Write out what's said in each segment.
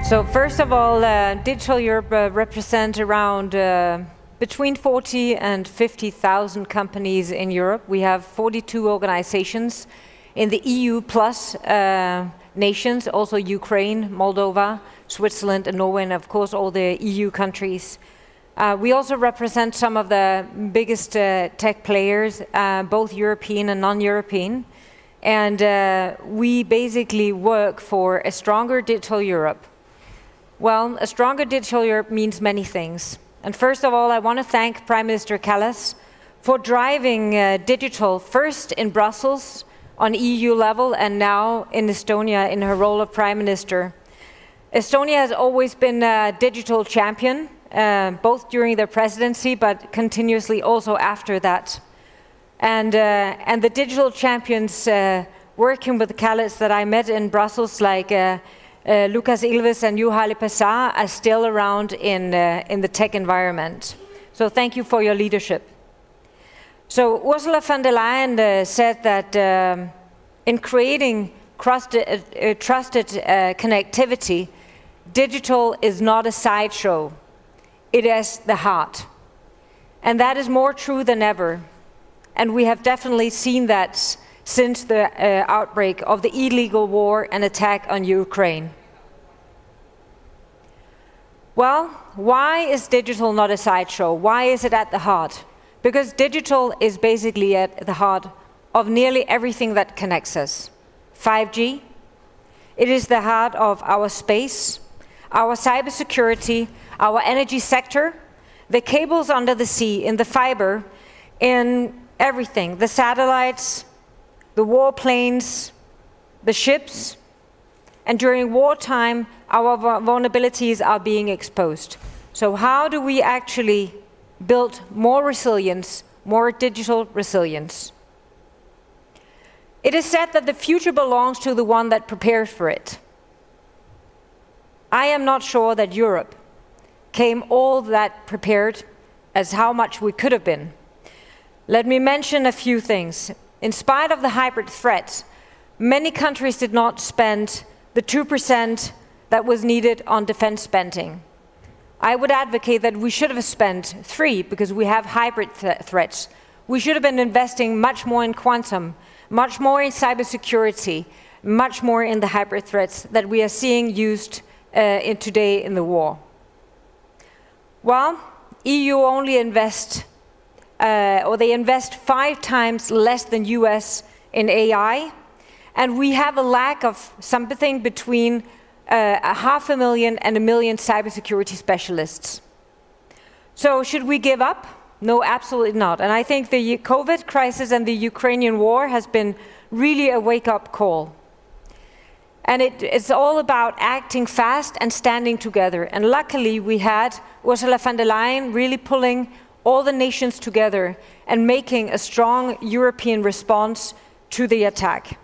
So first of all, Digital Europe represents around between 40 and 50,000 companies in Europe. We have 42 organizations in the EU plus nations, also Ukraine, Moldova, Switzerland and Norway, and of course all the EU countries. We also represent some of the biggest tech players, both European and non-European. And we basically work for a stronger Digital Europe. Well, a stronger Digital Europe means many things. And first of all, I want to thank Prime Minister Kallas for driving digital first in Brussels on EU level and now in Estonia in her role of Prime Minister. Estonia has always been a digital champion, both during their presidency but continuously also after that. And the digital champions working with Kallas that I met in Brussels, like Lukas Ilves and Juhali Pesar, are still around in the tech environment. So thank you for your leadership. So Ursula von der Leyen said that in creating trusted connectivity, digital is not a sideshow, it is the heart. And that is more true than ever. And we have definitely seen that since the outbreak of the illegal war and attack on Ukraine. Well, why is digital not a sideshow? Why is it at the heart? Because digital is basically at the heart of nearly everything that connects us. 5G, it is the heart of our space, our cybersecurity, our energy sector, the cables under the sea, in the fiber, in everything, the satellites, the warplanes, the ships, and during wartime, our vulnerabilities are being exposed. So how do we actually build more resilience, more digital resilience? It is said that the future belongs to the one that prepares for it. I am not sure that Europe came all that prepared as how much we could have been. Let me mention a few things. In spite of the hybrid threat, many countries did not spend the 2% that was needed on defense spending. I would advocate that we should have spent 3% because we have hybrid threats. We should have been investing much more in quantum, much more in cybersecurity, much more in the hybrid threats that we are seeing used today in the war. Well, EU only invest they invest 5 times less than US in AI, and we have a lack of something between 500,000 and 1 million cybersecurity specialists. So should we give up? No, absolutely not. And I think the COVID crisis and the Ukrainian war has been really a wake-up call. And it's all about acting fast and standing together. And luckily we had Ursula von der Leyen really pulling all the nations together and making a strong European response to the attack.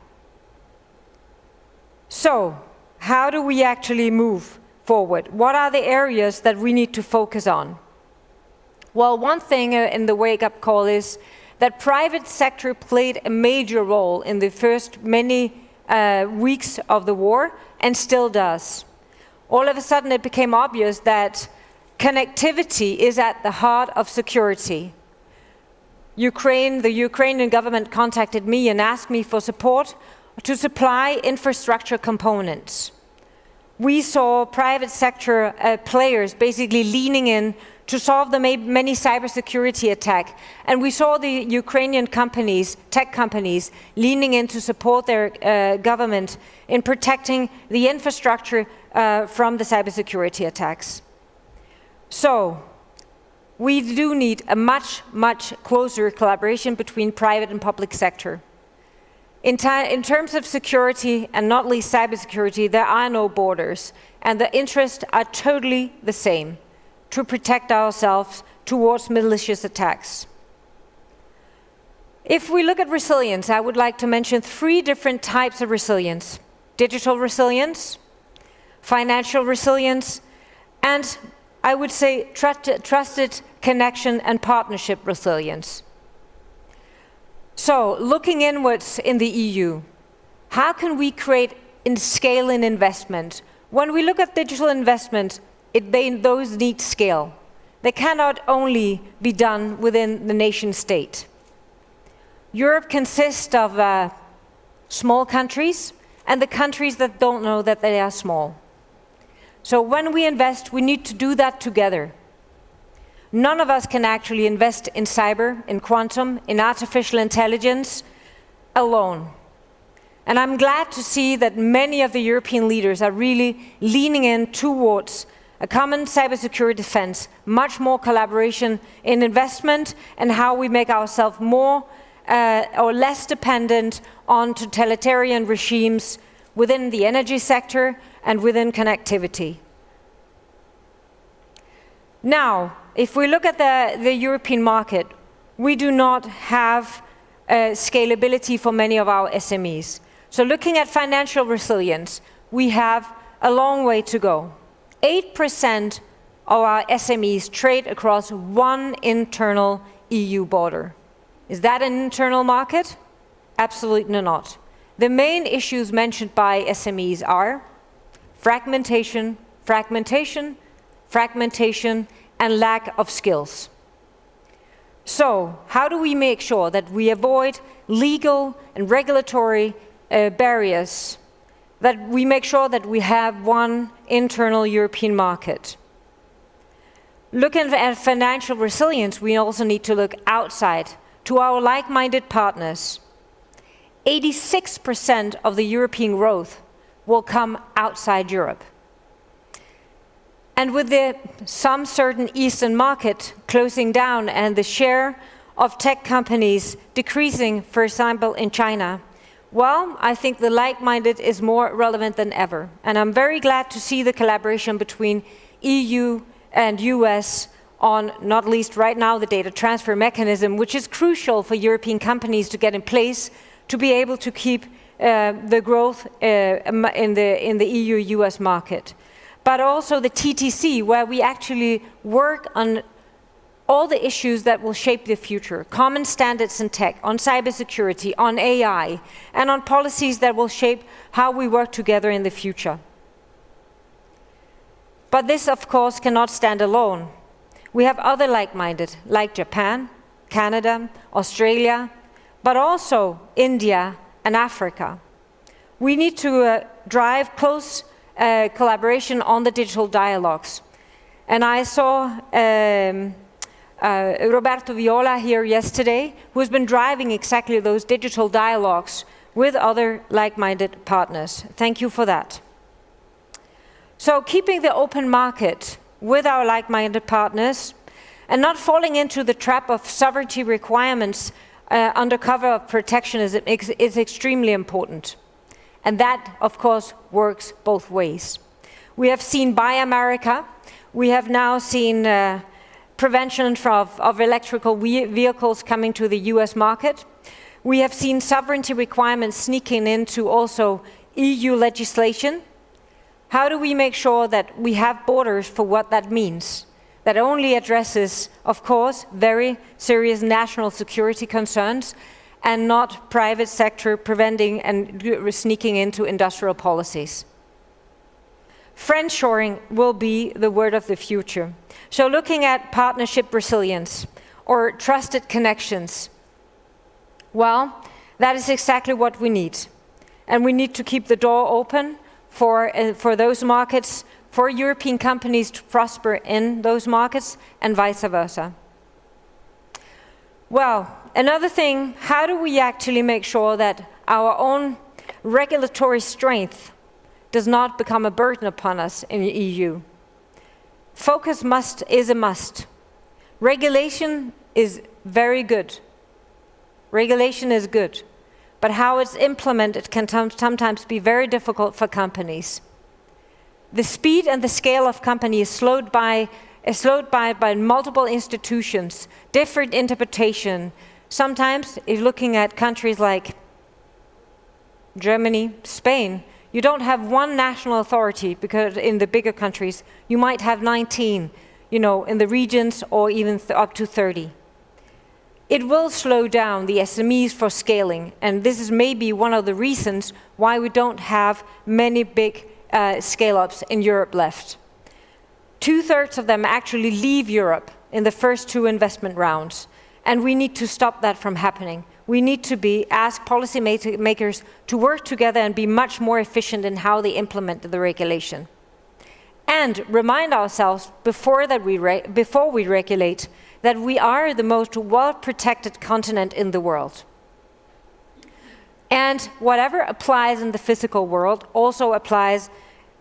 So, how do we actually move forward? What are the areas that we need to focus on? Well, one thing in the wake-up call is that private sector played a major role in the first many weeks of the war and still does. All of a sudden it became obvious that connectivity is at the heart of security. The Ukrainian government contacted me and asked me for support to supply infrastructure components. We saw private sector players basically leaning in to solve the many cybersecurity attacks. And we saw the Ukrainian companies, tech companies, leaning in to support their government in protecting the infrastructure from the cybersecurity attacks. So, we do need a much, much closer collaboration between private and public sector. In terms of security, and not least cybersecurity, there are no borders, and the interests are totally the same, to protect ourselves towards malicious attacks. If we look at resilience, I would like to mention 3 different types of resilience: digital resilience, financial resilience, and I would say trusted connection and partnership resilience. So, looking inwards in the EU, how can we create scale in investment? When we look at digital investment, those need scale. They cannot only be done within the nation state. Europe consists of small countries and the countries that don't know that they are small. So when we invest, we need to do that together. None of us can actually invest in cyber, in quantum, in artificial intelligence alone. And I'm glad to see that many of the European leaders are really leaning in towards a common cybersecurity defense, much more collaboration in investment, and how we make ourselves more or less dependent on totalitarian regimes within the energy sector and within connectivity. Now, if we look at the European market, we do not have scalability for many of our SMEs. So looking at financial resilience, we have a long way to go. 8% of our SMEs trade across one internal EU border. Is that an internal market? Absolutely not. The main issues mentioned by SMEs are fragmentation, fragmentation, fragmentation, and lack of skills. So, how do we make sure that we avoid legal and regulatory barriers, that we make sure that we have one internal European market? Looking at financial resilience, we also need to look outside to our like-minded partners. 86% of the European growth will come outside Europe. And with some certain Eastern market closing down and the share of tech companies decreasing, for example, in China, well, I think the like-minded is more relevant than ever. And I'm very glad to see the collaboration between EU and US on, not least right now, the data transfer mechanism, which is crucial for European companies to get in place to be able to keep the growth in the EU-US market. But also the TTC, where we actually work on all the issues that will shape the future, common standards in tech, on cybersecurity, on AI, and on policies that will shape how we work together in the future. But this, of course, cannot stand alone. We have other like-minded, like Japan, Canada, Australia, but also India and Africa. We need to drive close collaboration on the digital dialogues. And I saw Roberto Viola here yesterday, who has been driving exactly those digital dialogues with other like-minded partners. Thank you for that. So keeping the open market with our like-minded partners and not falling into the trap of sovereignty requirements under cover of protectionism is extremely important. And that, of course, works both ways. We have seen Buy America. We have now seen prevention of electrical vehicles coming to the US market. We have seen sovereignty requirements sneaking into also EU legislation. How do we make sure that we have borders for what that means? That only addresses, of course, very serious national security concerns and not private sector preventing and sneaking into industrial policies. Friendshoring will be the word of the future. So looking at partnership resilience or trusted connections, well, that is exactly what we need. And we need to keep the door open for those markets, for European companies to prosper in those markets and vice versa. Well, another thing, how do we actually make sure that our own regulatory strength does not become a burden upon us in the EU? Focus is a must. Regulation is very good. Regulation is good. But how it's implemented can sometimes be very difficult for companies. The speed and the scale of companies is slowed by multiple institutions, different interpretation. Sometimes, if looking at countries like Germany, Spain, you don't have one national authority, because in the bigger countries, you might have 19, in the regions, or even up to 30. It will slow down the SMEs for scaling, and this is maybe one of the reasons why we don't have many big scale-ups in Europe left. 2/3 of them actually leave Europe in the first 2 investment rounds, and we need to stop that from happening. We need to ask policymakers to work together and be much more efficient in how they implement the regulation. And remind ourselves before we regulate that we are the most well-protected continent in the world. And whatever applies in the physical world also applies,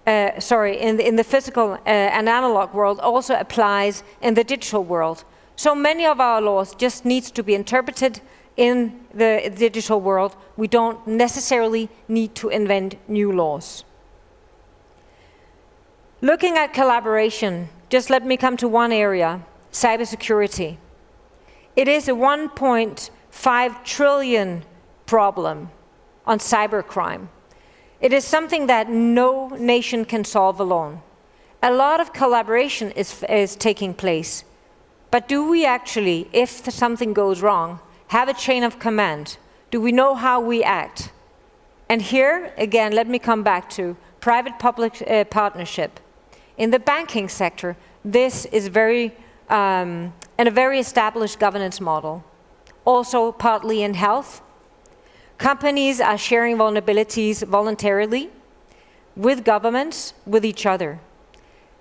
in the physical and analog world also applies in the digital world. So many of our laws just needs to be interpreted in the digital world. We don't necessarily need to invent new laws. Looking at collaboration, just let me come to one area, cybersecurity. It is a 1.5 trillion problem on cybercrime. It is something that no nation can solve alone. A lot of collaboration is taking place. But do we actually, if something goes wrong, have a chain of command? Do we know how we act? And here, again, let me come back to private-public partnership. In the banking sector, this is a very established governance model. Also, partly in health. Companies are sharing vulnerabilities voluntarily with governments, with each other.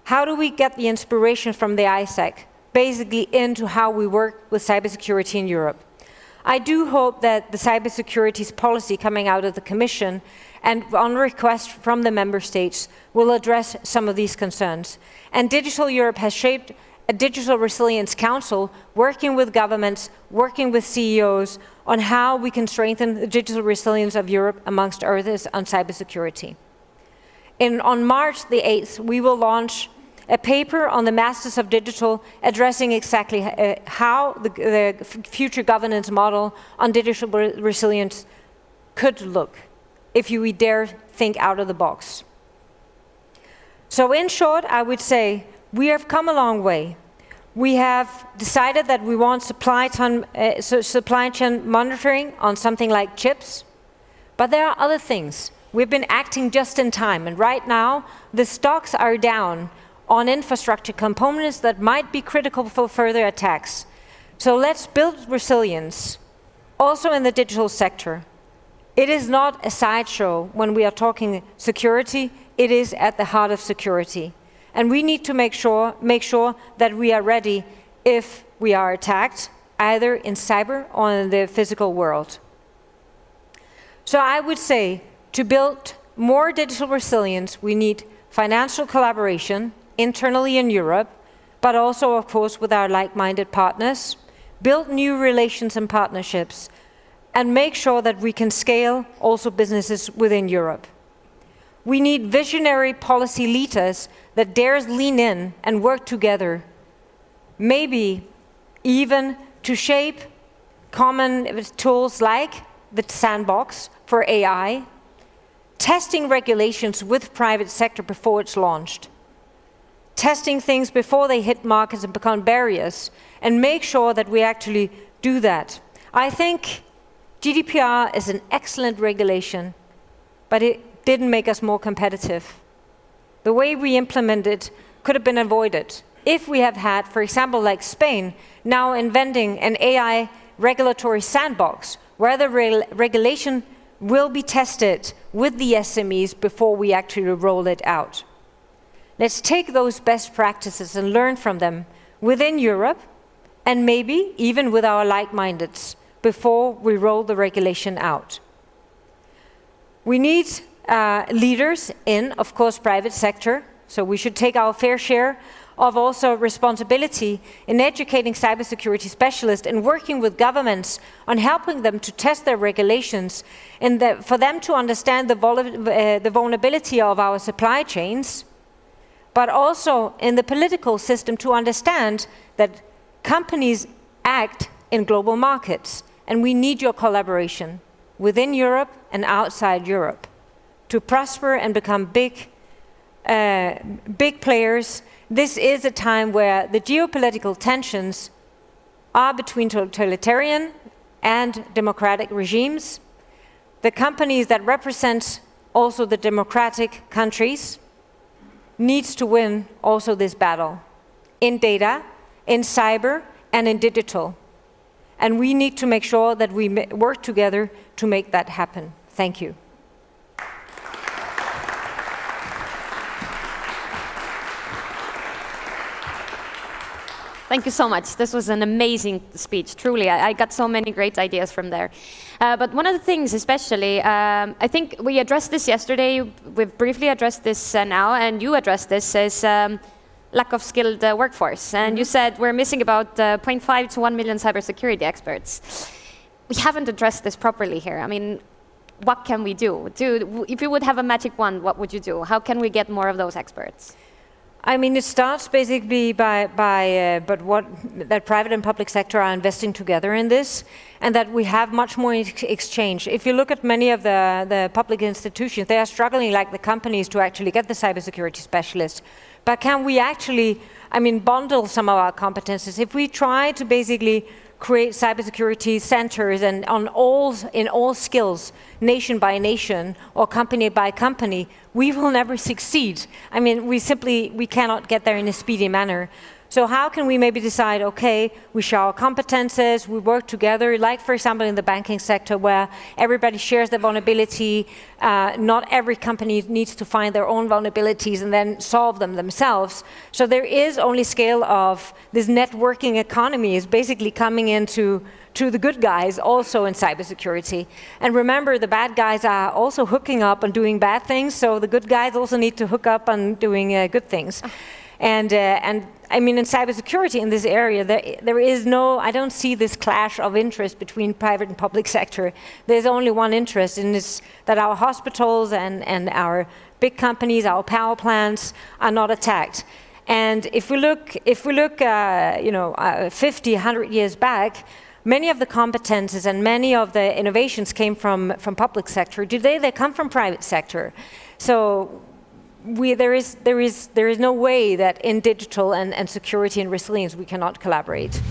How do we get the inspiration from the ISAC, basically into how we work with cybersecurity in Europe? I do hope that the cybersecurity policy coming out of the Commission and on request from the Member States will address some of these concerns. And Digital Europe has shaped a Digital Resilience Council, working with governments, working with CEOs on how we can strengthen the digital resilience of Europe, amongst others, on cybersecurity. On March the 8th, we will launch a paper on the Masters of Digital addressing exactly how the future governance model on digital resilience could look, if we dare think out of the box. So in short, I would say we have come a long way. We have decided that we want supply chain monitoring on something like chips, but there are other things. We've been acting just in time, and right now the stocks are down on infrastructure components that might be critical for further attacks. So let's build resilience, also in the digital sector. It is not a sideshow when we are talking security, it is at the heart of security. And we need to make sure that we are ready if we are attacked, either in cyber or in the physical world. So I would say, to build more digital resilience, we need financial collaboration internally in Europe, but also, of course, with our like-minded partners, build new relations and partnerships, and make sure that we can scale also businesses within Europe. We need visionary policy leaders that dares lean in and work together, maybe even to shape common tools like the sandbox for AI, testing regulations with private sector before it's launched, testing things before they hit markets and become barriers, and make sure that we actually do that. I think GDPR is an excellent regulation, but it didn't make us more competitive. The way we implement it could have been avoided if we have had, for example, like Spain, now inventing an AI regulatory sandbox where the regulation will be tested with the SMEs before we actually roll it out. Let's take those best practices and learn from them within Europe, and maybe even with our like-mindeds before we roll the regulation out. We need leaders in, of course, private sector, so we should take our fair share of also responsibility in educating cybersecurity specialists and working with governments on helping them to test their regulations and for them to understand the vulnerability of our supply chains, but also in the political system to understand that companies act in global markets, and we need your collaboration within Europe and outside Europe to prosper and become big players. This is a time where the geopolitical tensions are between totalitarian and democratic regimes. The companies that represent also the democratic countries needs to win also this battle in data, in cyber, and in digital. And we need to make sure that we work together to make that happen. Thank you. Thank you so much. This was an amazing speech, truly. I got so many great ideas from there. But one of the things especially, I think we addressed this yesterday, we've briefly addressed this now, and you addressed this, is lack of skilled workforce. And you said we're missing about 0.5 to 1 million cybersecurity experts. We haven't addressed this properly here. I mean, what can we do? If you would have a magic wand, what would you do? How can we get more of those experts? I mean, it starts basically that private and public sector are investing together in this, and that we have much more exchange. If you look at many of the public institutions, they are struggling, like the companies, to actually get the cybersecurity specialists. But can we actually, bundle some of our competences? If we try to basically create cybersecurity centers and in all skills, nation by nation or company by company, we will never succeed. We cannot get there in a speedy manner. So how can we maybe decide, okay, we share our competences, we work together, like for example in the banking sector where everybody shares their vulnerability, not every company needs to find their own vulnerabilities and then solve them themselves. So there is only scale of this networking economy is basically coming into the good guys also in cybersecurity. And remember, the bad guys are also hooking up and doing bad things, so the good guys also need to hook up on doing good things. And in cybersecurity in this area, there is I don't see this clash of interest between private and public sector. There's only one interest, and it's that our hospitals and our big companies, our power plants are not attacked. And if we look 50, 100 years back, many of the competences and many of the innovations came from public sector. Today they come from private sector. So there is no way that in digital and security and resilience we cannot collaborate.